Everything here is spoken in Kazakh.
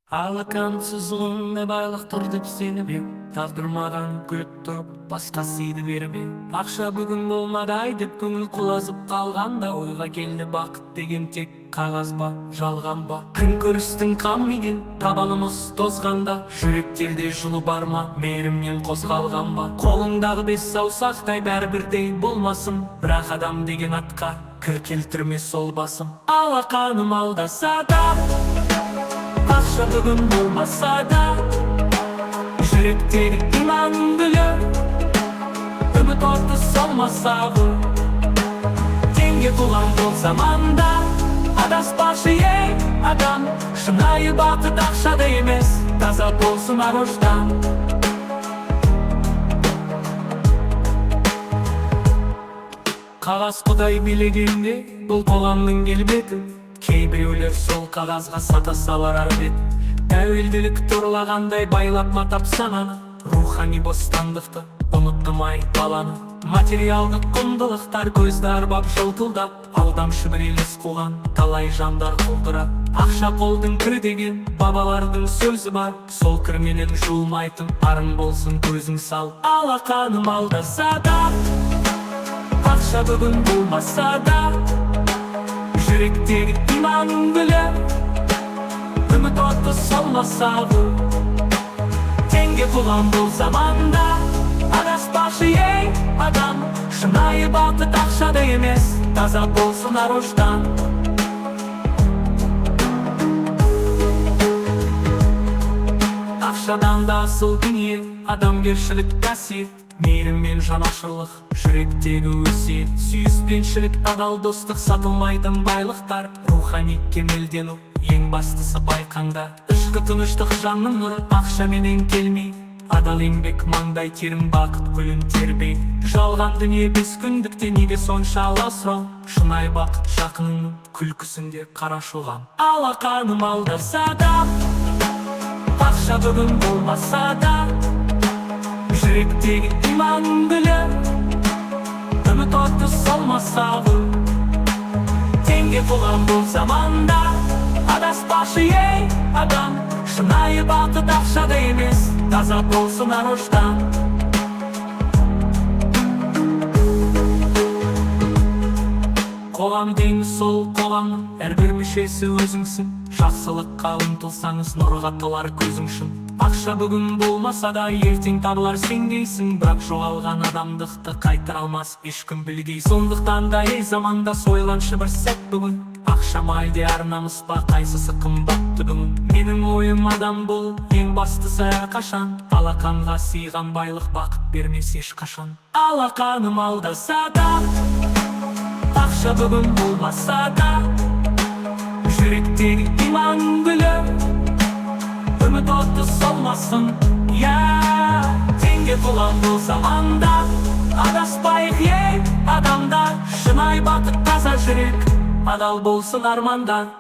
Алакансыз не байлықтыр деп сеніп Тағдырмаған күліп тұрып басқасыйды берме. Ақша бүгін болмадай деп көңіл құлазып қалғанда, ойға келді бақыт деген тек қағаз ба, жалған ба. Күн көрістің қамымен табанымыз тозғанда, жүректерде жылу бар ма, мейірімнен қозғалған ба. Қолыңдағы бес саусақтай бәрі бірдей болмасын, бірақ адам деген атқа кір келтірме сол басым. Алақаным алдаса да, ақша бүгін болмаса да, жүректегі иманым гүлі, үміт оты солмаса ғой. Теңге туған бұл заманда, адаспашы ей адам, шынайы бақыт ақшада емес, таза болсын ар-ождан. Қағаз құдай билегенде, бұл қоғамның келбеті, кейбіреулер сол қағазға сата салар ар-бет. Тәуелділік торлағандай байлап матап сананы, рухани бостандықты ұмыттымай баланы. Материалдық құндылықтар көзді арбап жылтылдап, алдамшы бір елес қуған талай жандар құлдырап. Ақша қолдың кірі деген бабалардың сөзі бар, сол кірменен жуылмайтын арын болсын көзің сал. Алақаным алдаса да, ақша бүгін болмаса да, жүректегі иманым гүлі, үміт оты солмаса ғой. Теңге туған бұл заманда, адаспашы ей адам, шынайы бақыт ақшада емес, таза болсын ар-ождан. Ақшадан да асыл дүние, адамгершілік қасиет, мейірім мен жанашырлық, жүректегі өсиет. Сүйіспеншілік, адал достық, сатылмайтын байлықтар, рухани кемелдену, ең бастысы байқаңда. Ішкі тыныштық жанның нұры, ақшаменен келмей, адал еңбек маңдай терім бақыт гүлін тербей. Жалған дүние бес күндікте неге сонша аласұрау, шынайы бақыт жақынның күлкісінде қарашылған. Алақаным алдаса да, ақша бүгін болмаса да, жүректегі иманым гүлі, үміт оты солмаса ғой. Теңге туған бұл заманда, адаспашы ей адам, шынайы бақыт ақшада емес, таза болсын ар-ождан. Қоғам дейміз сол қоғамның әрбір мүшесі өзіңсің, жақсылыққа ұмтылсаңыз нұрға толар көзің шын. Ақша бүгін болмаса да ертең табылар сендейсің, бірақ жоғалған адамдықты қайтара алмас ешкім білгей. Сондықтан да ей заманда сойланшы бір сәт бүгін, ақша ма әлде ар намыс па, қайсысы қымбатты бүгін? Менің ойым адам бол, ең бастысы әрқашан, алақанға сыйған байлық бақыт бермес ешқашан. Алақаным алдаса да, ақша бүгін болмаса да, жүректегі иманым гүлі, үміт оты солмасын. Теңге туған бұл заманда, адаспайық ей адамда, шынайы бақыт таза жүрек, адал болсын армандан.